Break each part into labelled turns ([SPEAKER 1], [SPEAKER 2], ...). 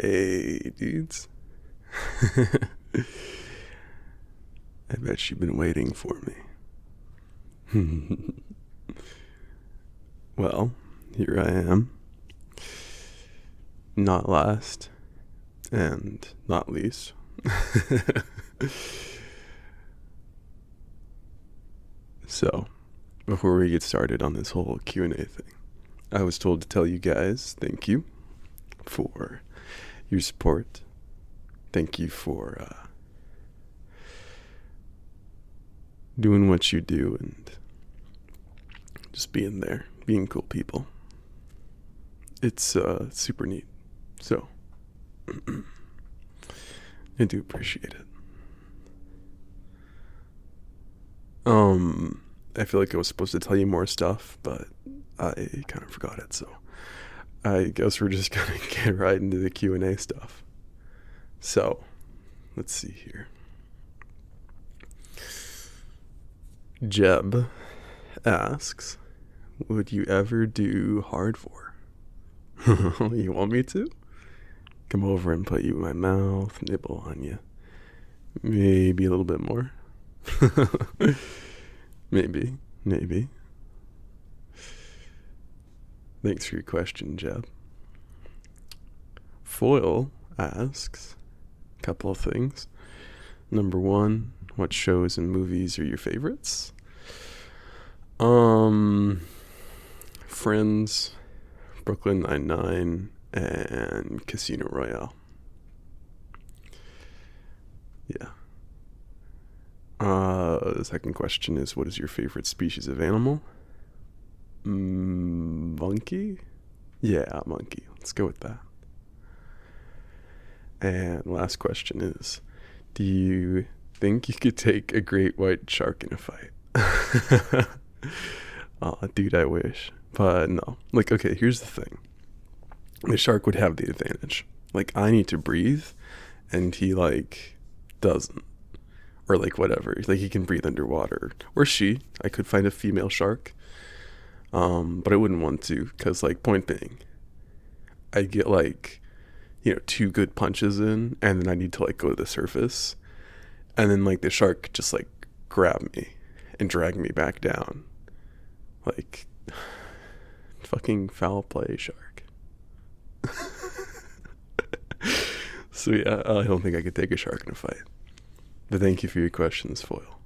[SPEAKER 1] Hey, dudes. I bet you've been waiting for me. Well, here I am. Not last, and not least. So, before we get started on this whole Q&A thing, I was told to tell you guys thank you for your support. Thank you for doing what you do and just being there, being cool people. It's super neat. So, I do appreciate it. I feel like I was supposed to tell you more stuff, but I kind of forgot it, so I guess we're just gonna get right into the Q&A stuff. So, let's see here. Jeb asks, would you ever do hardcore? You want me to? Come over and put you in my mouth, nibble on you. Maybe a little bit more. Maybe. Thanks for your question, Jeb. Foil asks a couple of things. Number one, what shows and movies are your favorites? Friends, Brooklyn Nine-Nine, and Casino Royale. Yeah. The second question is, what is your favorite species of animal? Monkey? Yeah, monkey. Let's go with that. And last question is, do you think you could take a great white shark in a fight? Dude, I wish. But no. Like, okay, here's the thing. The shark would have the advantage. Like, I need to breathe, and he, doesn't. Or, whatever. Like, he can breathe underwater. Or she. I could find a female shark. But I wouldn't want to, because, point being, I get, 2 good punches in, and then I need to, go to the surface. And then, the shark just, grab me and drag me back down. Fucking foul play, shark. So, yeah, I don't think I could take a shark in a fight. But thank you for your questions, Foil.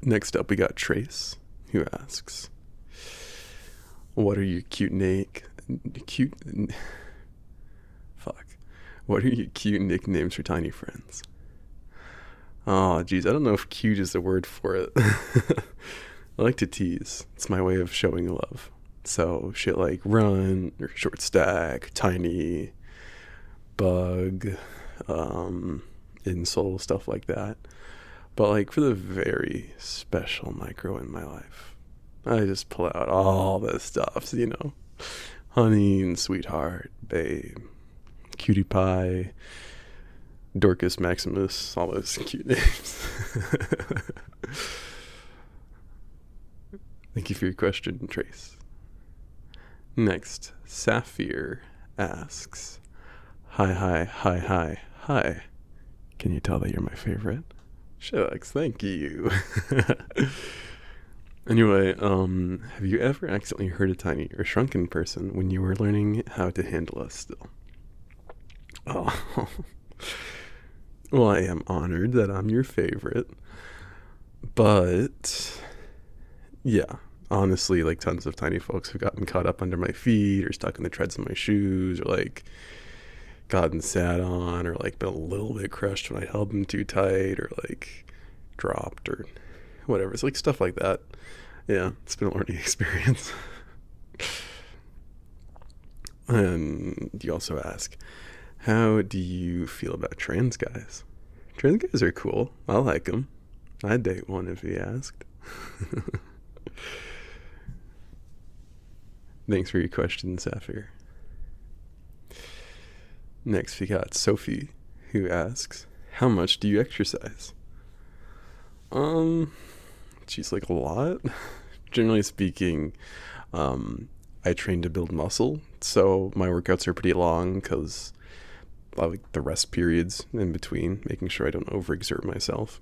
[SPEAKER 1] Next up, we got Trace, who asks, what are your What are your cute nicknames for tiny friends? Oh, geez, I don't know if cute is the word for it. I like to tease. It's my way of showing love. So shit like run, or short stack, tiny, bug, insole, stuff like that. But for the very special micro in my life, I just pull out all this stuff, honey and sweetheart, babe, cutie pie, Dorcas Maximus, all those cute names. Thank you for your question, Trace. Next, Sapphire asks, hi. Can you tell that you're my favorite? Shucks, thank you. Anyway, have you ever accidentally hurt a tiny or shrunken person when you were learning how to handle us still? Oh. Well, I am honored that I'm your favorite. But, yeah, honestly, tons of tiny folks have gotten caught up under my feet or stuck in the treads of my shoes or, gotten sat on or, been a little bit crushed when I held them too tight or, dropped or whatever. It's, stuff like that. Yeah, it's been a learning experience. And you also ask, how do you feel about trans guys? Trans guys are cool. I like them. I'd date one if he asked. Thanks for your question, Sapphire. Next, we got Sophie, who asks, how much do you exercise? She's a lot. Generally speaking, I I train to build muscle, so my workouts are pretty long because I like the rest periods in between, making sure I don't overexert myself.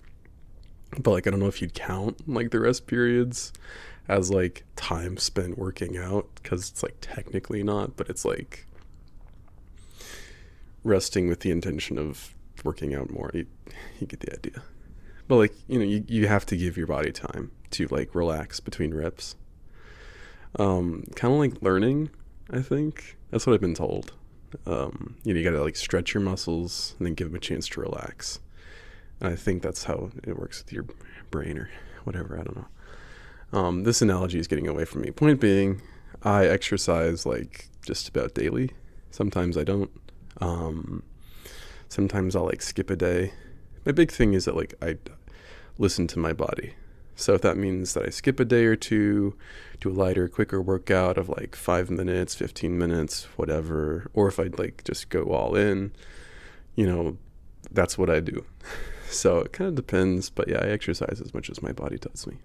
[SPEAKER 1] But like, I don't know if you'd count like the rest periods as like time spent working out, because it's like technically not, but it's like resting with the intention of working out more. You get the idea. But like, you have to give your body time to like relax between reps. Kind of like learning, I think. That's what I've been told. You gotta like stretch your muscles and then give them a chance to relax. And I think that's how it works with your brain or whatever. I don't know. This analogy is getting away from me. Point being, I exercise like just about daily. Sometimes I don't. Sometimes I'll like skip a day. My big thing is that like I listen to my body. So if that means that I skip a day or two, do a lighter, quicker workout of like 5 minutes, 15 minutes, whatever, or if I'd like just go all in, that's what I do. So it kind of depends, but yeah, I exercise as much as my body tells me.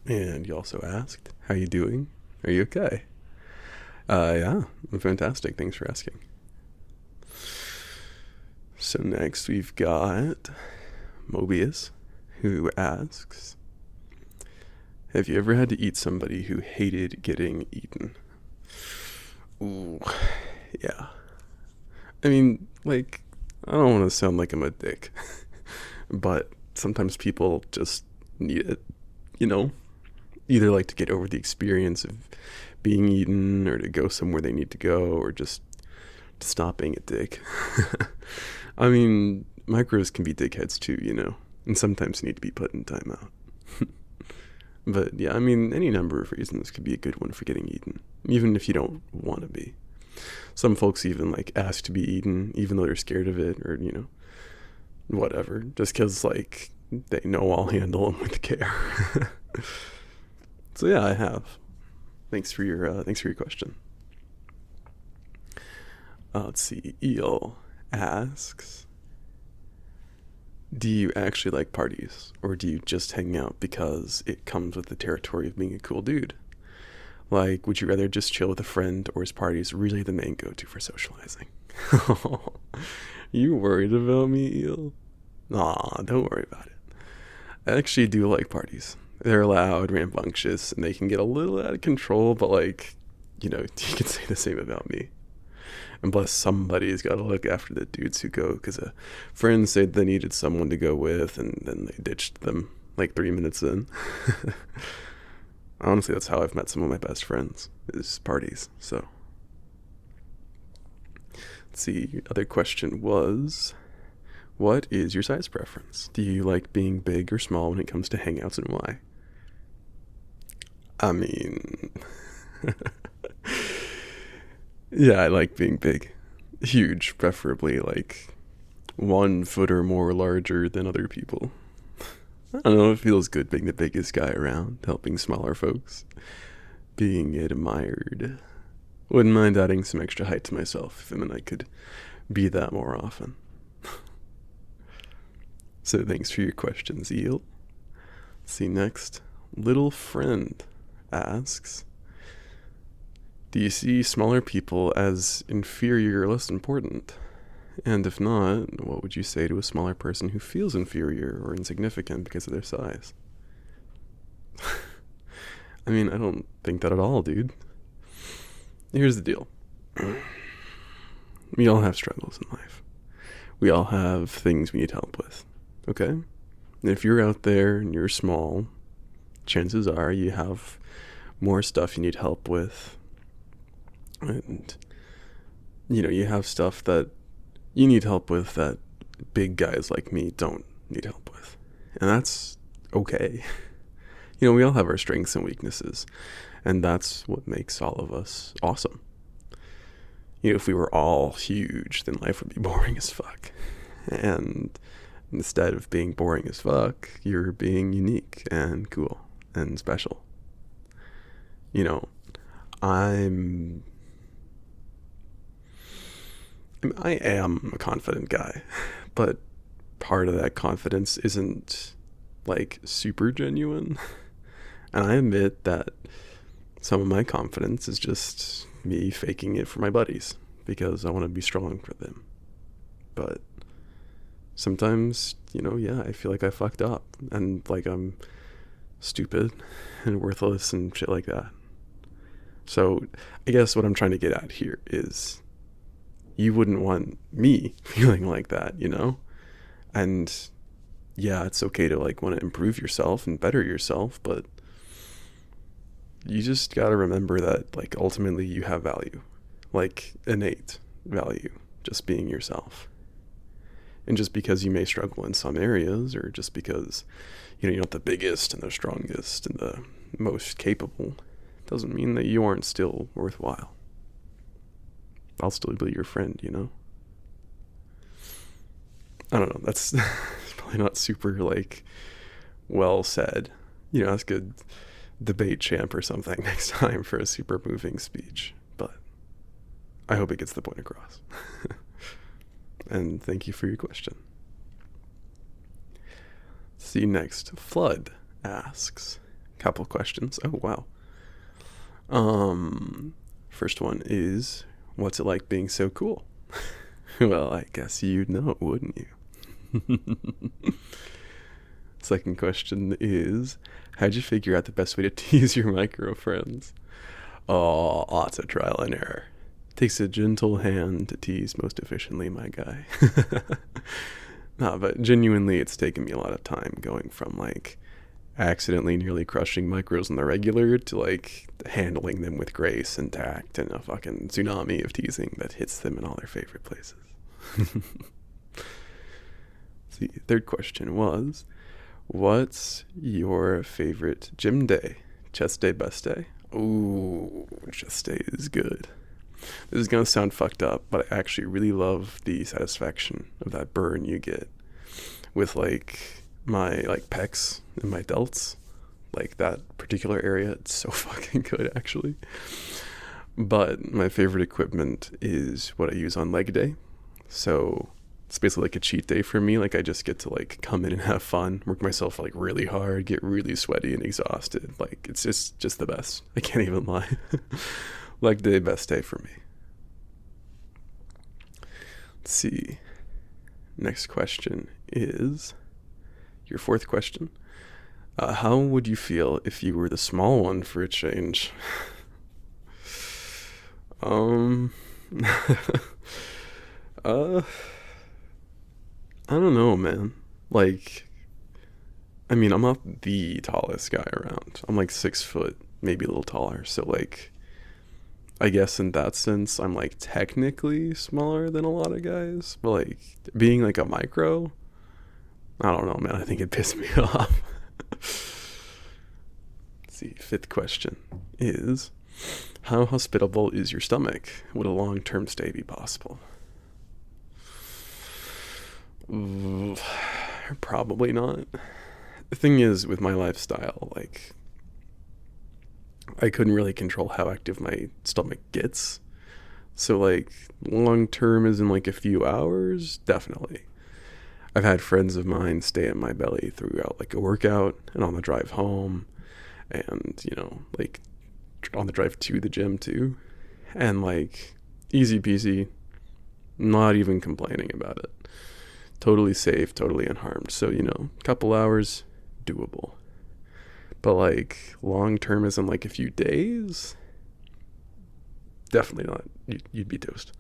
[SPEAKER 1] And you also asked, how you doing? Are you okay? Yeah, I'm fantastic. Thanks for asking. So next we've got Mobius, who asks, have you ever had to eat somebody who hated getting eaten? Ooh, yeah. I mean, like, I don't want to sound like I'm a dick, but sometimes people just need it, either like to get over the experience of being eaten, or to go somewhere they need to go, or just to stop being a dick. I mean, micros can be dickheads too, and sometimes need to be put in timeout. But yeah, I mean, any number of reasons could be a good one for getting eaten, even if you don't want to be. Some folks even like ask to be eaten, even though they're scared of it, or whatever, just because like they know I'll handle them with care. So yeah, I have. Thanks for your question. Let's see. Eel asks, do you actually like parties, or do you just hang out because it comes with the territory of being a cool dude? Like, would you rather just chill with a friend, or is parties really the main go-to for socializing? You worried about me, Eel? Aw, don't worry about it. I actually do like parties. They're loud, rambunctious, and they can get a little out of control, but like, you can say the same about me. And plus, somebody's got to look after the dudes who go, because a friend said they needed someone to go with, and then they ditched them like 3 minutes in. Honestly, that's how I've met some of my best friends, is parties. So, let's see. Other question was, what is your size preference? Do you like being big or small when it comes to hangouts, and why? I mean, yeah, I like being big. Huge, preferably like 1 foot or more larger than other people. I don't know, it feels good being the biggest guy around, helping smaller folks, being admired. Wouldn't mind adding some extra height to myself if I could be that more often. So thanks for your questions, Eel. See next, Little Friend asks, do you see smaller people as inferior or less important? And if not, what would you say to a smaller person who feels inferior or insignificant because of their size? I mean, I don't think that at all, dude. Here's the deal. We all have struggles in life. We all have things we need help with, okay? And if you're out there and you're small, chances are you have more stuff you need help with. And, you have stuff that you need help with that big guys like me don't need help with. And that's okay. We all have our strengths and weaknesses. And that's what makes all of us awesome. If we were all huge, then life would be boring as fuck. And instead of being boring as fuck, you're being unique and cool and special. I am a confident guy, but part of that confidence isn't like super genuine. And I admit that Some of my confidence is just me faking it for my buddies because I want to be strong for them. But sometimes, yeah, I feel like I fucked up and like I'm stupid and worthless and shit like that. So I guess what I'm trying to get at here is you wouldn't want me feeling like that, And yeah, it's okay to like want to improve yourself and better yourself, but you just got to remember that like ultimately you have value, like innate value, just being yourself. And just because you may struggle in some areas, or just because you're not the biggest and the strongest and the most capable, doesn't mean that you aren't still worthwhile. I'll still be your friend, I don't know, that's probably not super like well said. Ask a debate champ or something next time for a super moving speech, but I hope it gets the point across. And thank you for your question. See next, Flood asks a couple questions. Oh wow. First one is, what's it like being so cool? Well, I guess you'd know, wouldn't you? Second question is, how'd you figure out the best way to tease your micro friends? Oh, lots of trial and error. Takes a gentle hand to tease most efficiently, my guy. Nah, but genuinely, it's taken me a lot of time going from like accidentally nearly crushing micros on the regular to like handling them with grace and tact and a fucking tsunami of teasing that hits them in all their favorite places. See, third question was, what's your favorite gym day? Chest day, best day? Ooh, chest day is good. This is gonna sound fucked up, but I actually really love the satisfaction of that burn you get with like my like pecs and my delts, like that particular area. It's so fucking good actually. But my favorite equipment is what I use on leg day. So it's basically like a cheat day for me. Like I just get to like come in and have fun, work myself like really hard, get really sweaty and exhausted. Like it's just the best. I can't even lie. Leg day, best day for me. Let's see. Next question is your fourth question. How would you feel if you were the small one for a change? I don't know, man. Like, I mean, I'm not the tallest guy around. I'm like 6 foot, maybe a little taller. So like, I guess in that sense, I'm like technically smaller than a lot of guys. But like, being like a micro, I don't know, man. I think it pissed me off. Let's see, fifth question is, how hospitable is your stomach? Would a long-term stay be possible? Probably not. The thing is, with my lifestyle, like, I couldn't really control how active my stomach gets. So, like, long term is in like a few hours, definitely. I've had friends of mine stay in my belly throughout like a workout and on the drive home and, like on the drive to the gym too. And like easy peasy, not even complaining about it. Totally safe, totally unharmed. So, couple hours, doable. But like long term is in like a few days, definitely not. You'd be toast.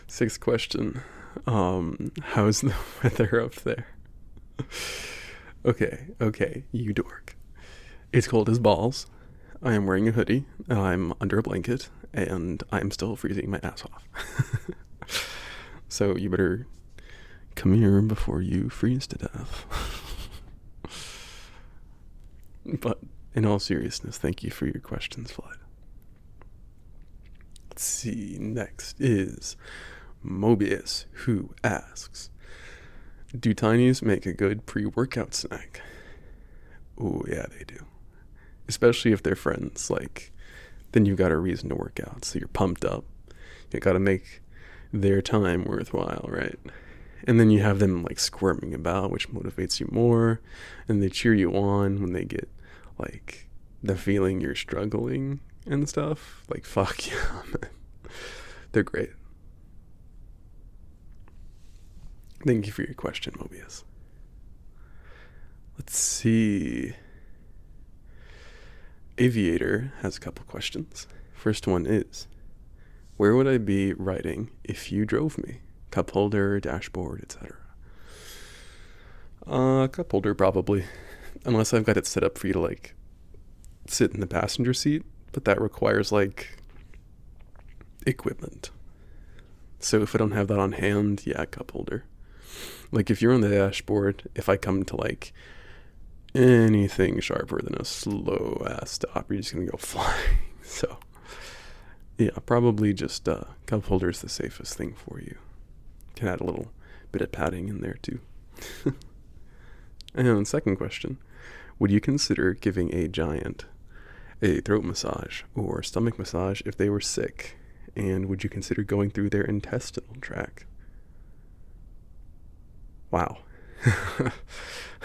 [SPEAKER 1] Sixth question. How's the weather up there? Okay, you dork. It's cold as balls. I am wearing a hoodie, and I'm under a blanket, and I'm still freezing my ass off. So you better come here before you freeze to death. But in all seriousness, thank you for your questions, Flood. Let's see, next is Mobius, who asks, do Tinies make a good pre-workout snack? Oh, yeah, they do. Especially if they're friends, like, then you've got a reason to work out, so you're pumped up. You gotta make their time worthwhile, right? And then you have them like squirming about, which motivates you more, and they cheer you on when they get like the feeling you're struggling and stuff. Like, fuck yeah, man. They're great. Thank you for your question, Mobius. Let's see. Aviator has a couple questions. First one is, where would I be riding if you drove me? Cup holder, dashboard, etc. Cup holder probably. Unless I've got it set up for you to like sit in the passenger seat, but that requires like equipment. So if I don't have that on hand, yeah, cup holder. Like if you're on the dashboard, if I come to like anything sharper than a slow ass stop, you're just gonna go flying. So yeah, probably just cup holder is the safest thing for you. Can add a little bit of padding in there too. And second question, would you consider giving a giant a throat massage or stomach massage if they were sick? And would you consider going through their intestinal tract? Wow.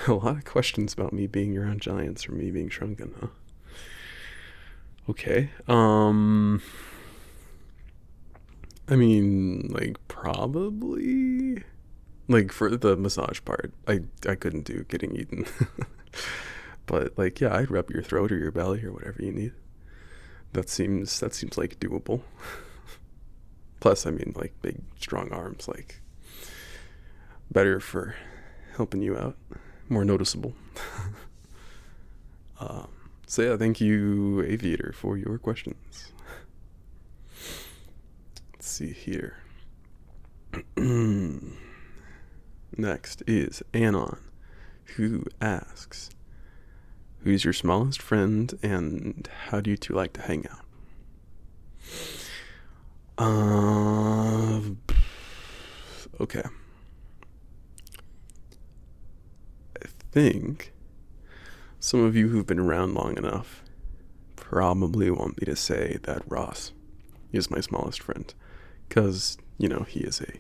[SPEAKER 1] A lot of questions about me being around giants or me being shrunken, huh? Okay. I mean, like, probably. Like, for the massage part, I couldn't do getting eaten. But, like, yeah, I'd rub your throat or your belly or whatever you need. That seems like doable. Plus, I mean, like, big, strong arms, like, better for helping you out. More noticeable. So, yeah, thank you, Aviator, for your questions. Let's see here. Next is Anon, who asks, who's your smallest friend and how do you two like to hang out? Okay. I think some of you who've been around long enough probably want me to say that Ross is my smallest friend. Because, you know, he is a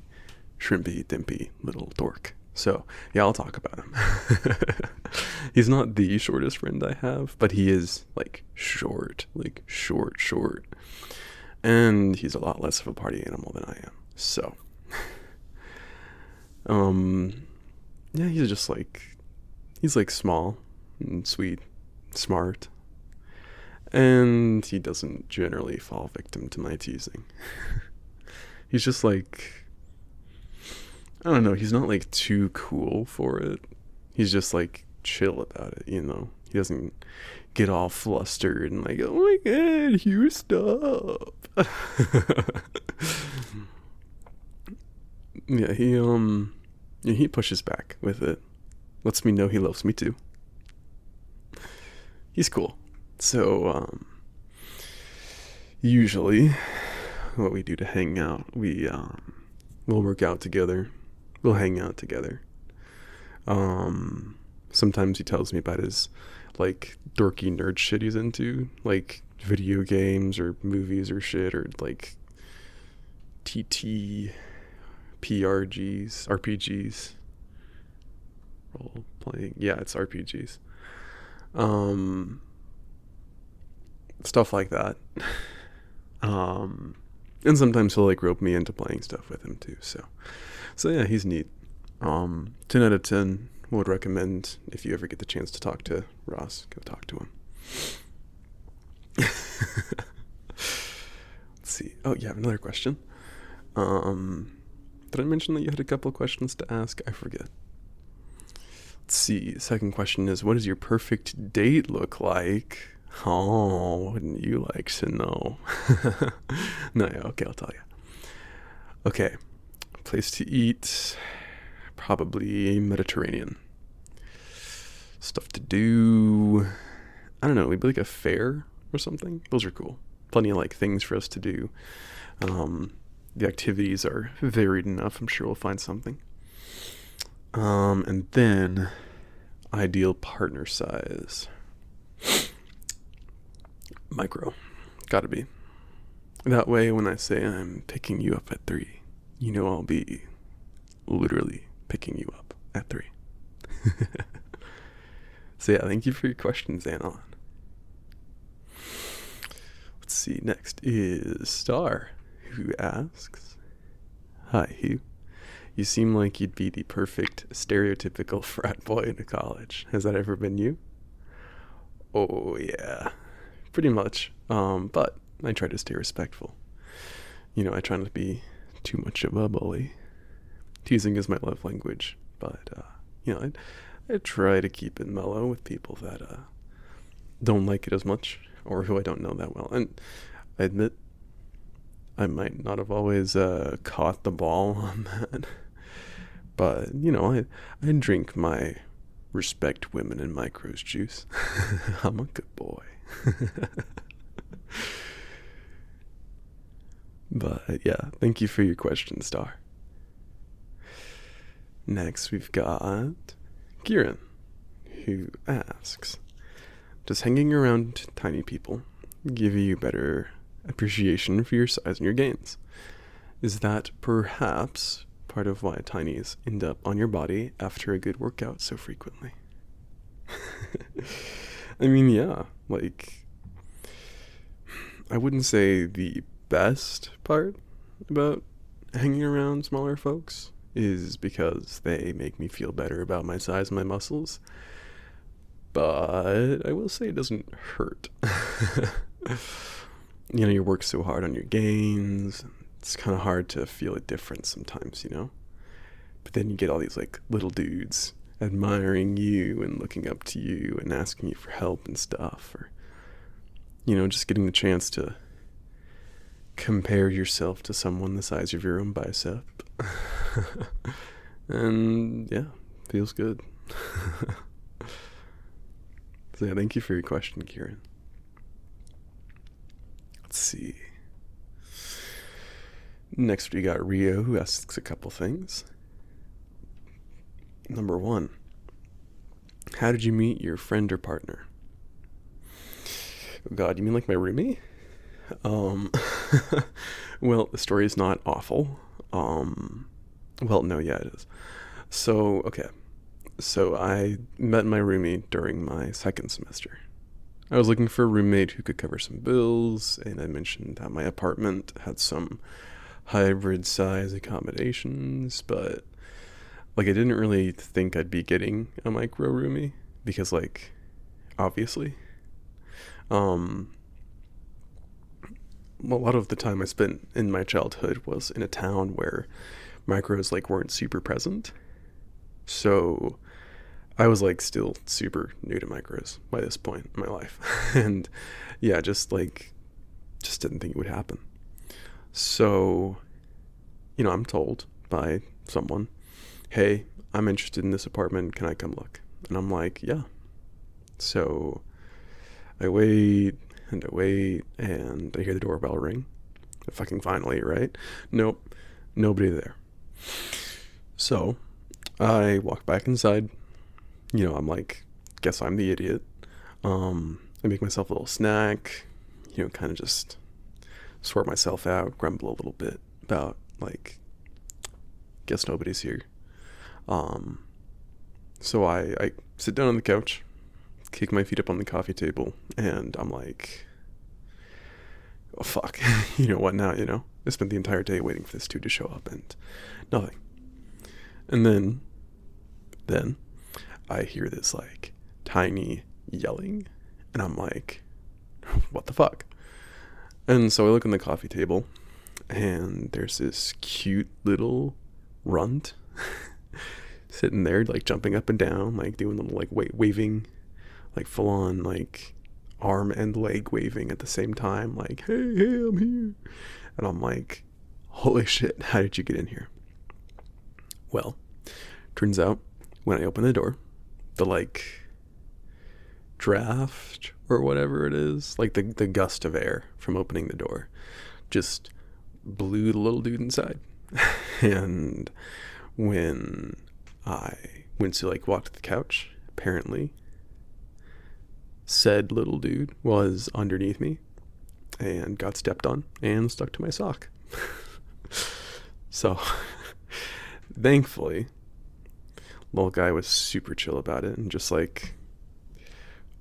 [SPEAKER 1] shrimpy, dimpy little dork. So, yeah, I'll talk about him. He's not the shortest friend I have, but he is, like, short. Like, short. And he's a lot less of a party animal than I am. So, yeah, he's just, like, he's, like, small and sweet, smart. And he doesn't generally fall victim to my teasing. He's just like, I don't know, he's not like too cool for it. He's just like chill about it, you know? He doesn't get all flustered and like, oh my god, Hugh, stop. Yeah, he pushes back with it. Lets me know he loves me too. He's cool. So, usually what we do to hang out, we'll work out together. We'll hang out together. Sometimes he tells me about his, like, dorky nerd shit he's into, like video games or movies or shit, or like RPGs, role playing. Yeah, it's RPGs. Stuff like that. And sometimes he'll like rope me into playing stuff with him too. So yeah, he's neat. 10 out of 10 would recommend if you ever get the chance to talk to Ross, go talk to him. Let's see. Oh, you have another question. Did I mention that you had a couple questions to ask? I forget. Let's see. The second question is, what does your perfect date look like? Oh, wouldn't you like to know? No, yeah, okay, I'll tell you. Okay, place to eat, probably Mediterranean. Stuff to do, I don't know, maybe like a fair or something. Those are cool. Plenty of like things for us to do. The activities are varied enough. I'm sure we'll find something. And then ideal partner size. Micro. Gotta be. That way when I say I'm picking you up at 3, you know I'll be literally picking you up at 3. So yeah, thank you for your questions, Anon. Let's see, next is Star, who asks, "Hi, Hugh. You seem like you'd be the perfect stereotypical frat boy in college. Has that ever been you?" Oh, yeah. Pretty much. But I try to stay respectful. I try not to be too much of a bully. Teasing is my love language, but, I try to keep it mellow with people that don't like it as much, or who I don't know that well. And I admit I might not have always caught the ball on that. But, I drink my respect women and micros juice. I'm a good boy. But yeah, thank you for your question, Star. Next, we've got Kieran, who asks, "Does hanging around tiny people give you better appreciation for your size and your gains? Is that perhaps part of why tinies end up on your body after a good workout so frequently?" I mean, yeah, I wouldn't say the best part about hanging around smaller folks is because they make me feel better about my size and my muscles, but I will say it doesn't hurt. You work so hard on your gains, it's kind of hard to feel a difference sometimes, but then you get all these little dudes admiring you and looking up to you and asking you for help and stuff, or just getting the chance to compare yourself to someone the size of your own bicep. And yeah, feels good. So yeah, thank you for your question, Kieran. Let's see. Next we got Rio, who asks a couple things. Number 1, how did you meet your friend or partner? Oh God, you mean like my roomie? Well, the story is not awful. Well, no, yeah, it is. So, okay. So I met my roomie during my second semester. I was looking for a roommate who could cover some bills, and I mentioned that my apartment had some hybrid size accommodations, but I didn't really think I'd be getting a micro roomie because obviously, a lot of the time I spent in my childhood was in a town where micros weren't super present. So I was still super new to micros by this point in my life. And yeah, just didn't think it would happen. So, I'm told by someone, "Hey, I'm interested in this apartment. Can I come look?" And I'm like, "Yeah." So I wait and I wait and I hear the doorbell ring. Fucking finally, right? Nope, nobody there. So I walk back inside. I'm guess I'm the idiot. I make myself a little snack, kind of just sort myself out, grumble a little bit about guess nobody's here. So I sit down on the couch, kick my feet up on the coffee table, and I'm like, oh fuck, what now, I spent the entire day waiting for this dude to show up and nothing. And then I hear this tiny yelling, and I'm like, what the fuck? And so I look on the coffee table, and there's this cute little runt sitting there jumping up and down, doing little waving, full on arm and leg waving at the same time, hey, I'm here. And I'm like, holy shit, how did you get in here? Well, turns out when I open the door, the draft or whatever it is, the gust of air from opening the door just blew the little dude inside. And when I went to walk to the couch, apparently said little dude was underneath me and got stepped on and stuck to my sock. So thankfully Little guy was super chill about it and just like,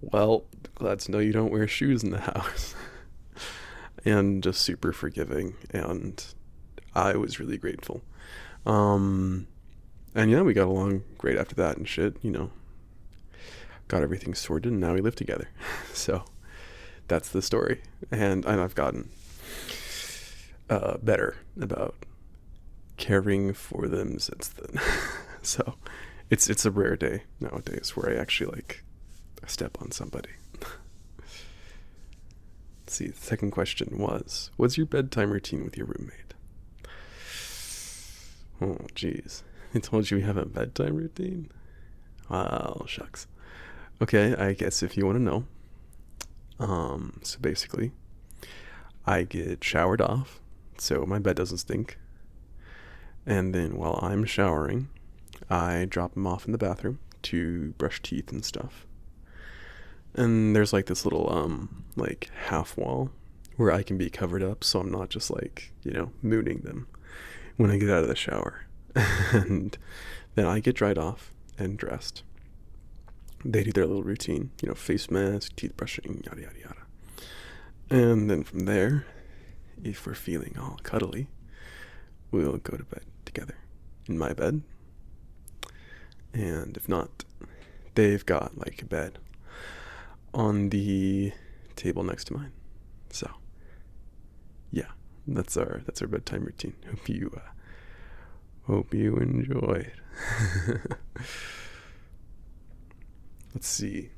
[SPEAKER 1] well, glad to know you don't wear shoes in the house. And just super forgiving, and I was really grateful. Um, and yeah, we got along great after that and shit, got everything sorted, and now we live together. So that's the story. And I've gotten better about caring for them since then. So it's a rare day nowadays where I actually like step on somebody. Let's see, the second question was, what's your bedtime routine with your roommate? Oh, jeez. I told you we have a bedtime routine? Wow, shucks. Okay, I guess if you want to know. So basically, I get showered off so my bed doesn't stink. And then while I'm showering, I drop him off in the bathroom to brush teeth and stuff. And there's like this little like half wall where I can be covered up so I'm not just like, mooning them when I get out of the shower. And then I get dried off and dressed. They do their little routine, face mask, teeth brushing, yada yada yada. And then from there, if we're feeling all cuddly, we'll go to bed together in my bed. And if not, they've got like a bed on the table next to mine. So yeah, that's our bedtime routine. Hope you enjoyed. Let's see.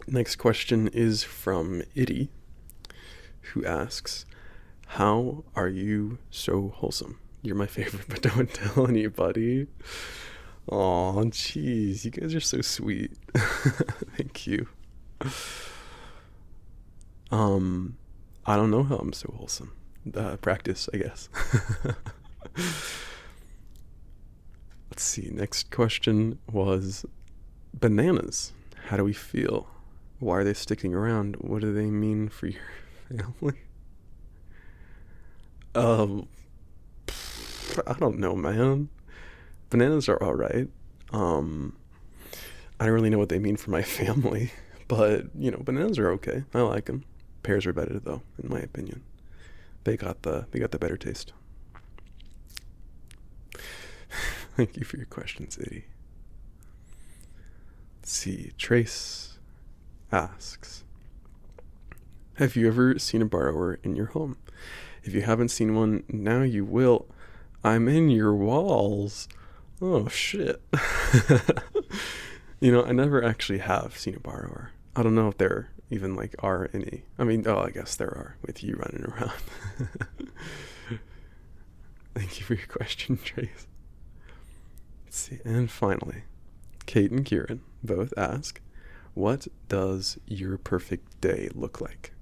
[SPEAKER 1] Next question is from Itty, who asks, how are you so wholesome? You're my favorite, but don't tell anybody. Aw, jeez, you guys are so sweet. Thank you. I don't know how I'm so wholesome. Practice, I guess. Let's see, next question was, bananas. How do we feel? Why are they sticking around? What do they mean for your family? I don't know, man. Bananas are alright. I don't really know what they mean for my family, but, bananas are okay. I like them. Pears are better, though, in my opinion. They got the better taste. Thank you for your questions, Eddie. Let's see, Trace asks, have you ever seen a borrower in your home? If you haven't seen one, now you will. I'm in your walls. Oh, shit. I never actually have seen a borrower. I don't know if there even, are any. I mean, I guess there are, with you running around. Thank you for your question, Trace. Let's see, and finally, Kate and Kieran both ask, what does your perfect day look like?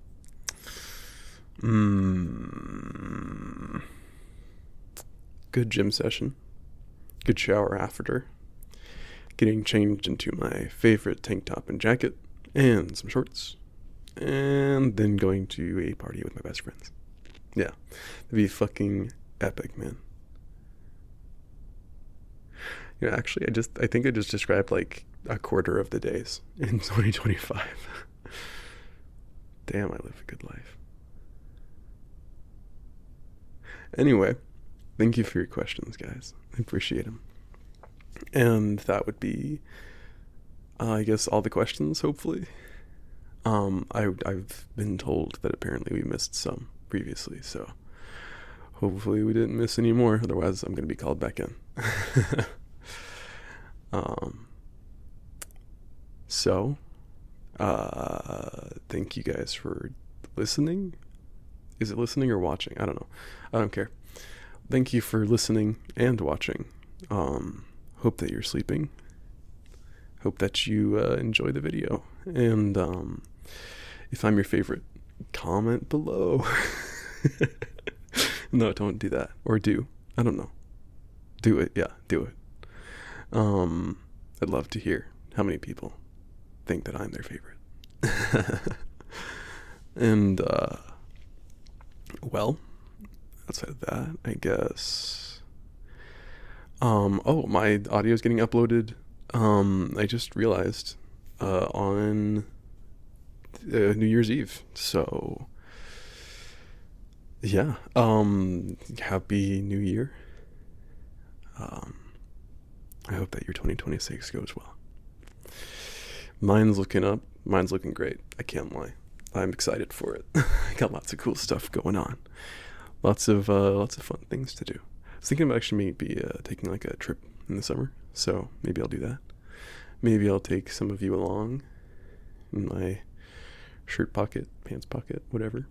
[SPEAKER 1] Good gym session. Good shower after. Getting changed into my favorite tank top and jacket and some shorts. And then going to a party with my best friends. Yeah. It'd be fucking epic, man. Actually, I think I just described a quarter of the days in 2025. Damn, I live a good life. Anyway, thank you for your questions, guys. I appreciate them. And that would be, I guess, all the questions, hopefully. I've been told that apparently we missed some previously, so hopefully we didn't miss any more. Otherwise, I'm going to be called back in. So, thank you guys for listening. Is it listening or watching? I don't know. I don't care. Thank you for listening and watching. Hope that you're sleeping. Hope that you enjoy the video. And if I'm your favorite, comment below. No, don't do that. Or do. I don't know. Do it. Yeah, do it. I'd love to hear how many people think that I'm their favorite. And, well, outside of that, I guess Oh, my audio is getting uploaded. I just realized on New Year's Eve. So yeah. Happy New Year. Um, I hope that your 2026 goes well. Mine's looking up. Mine's looking great. I can't lie. I'm excited for it. I got lots of cool stuff going on. Lots of fun things to do. I was thinking about actually maybe taking like a trip in the summer. So maybe I'll do that. Maybe I'll take some of you along in my shirt pocket, pants pocket, whatever.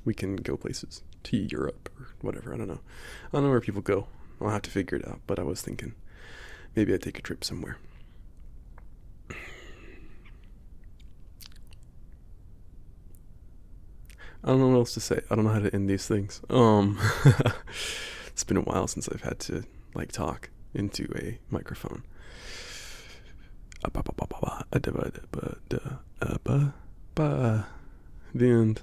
[SPEAKER 1] We can go places to Europe or whatever. I don't know. I don't know where people go. I'll have to figure it out. But I was thinking maybe I'd take a trip somewhere. I don't know what else to say. I don't know how to end these things. It's been a while since I've had to like talk into a microphone. The end.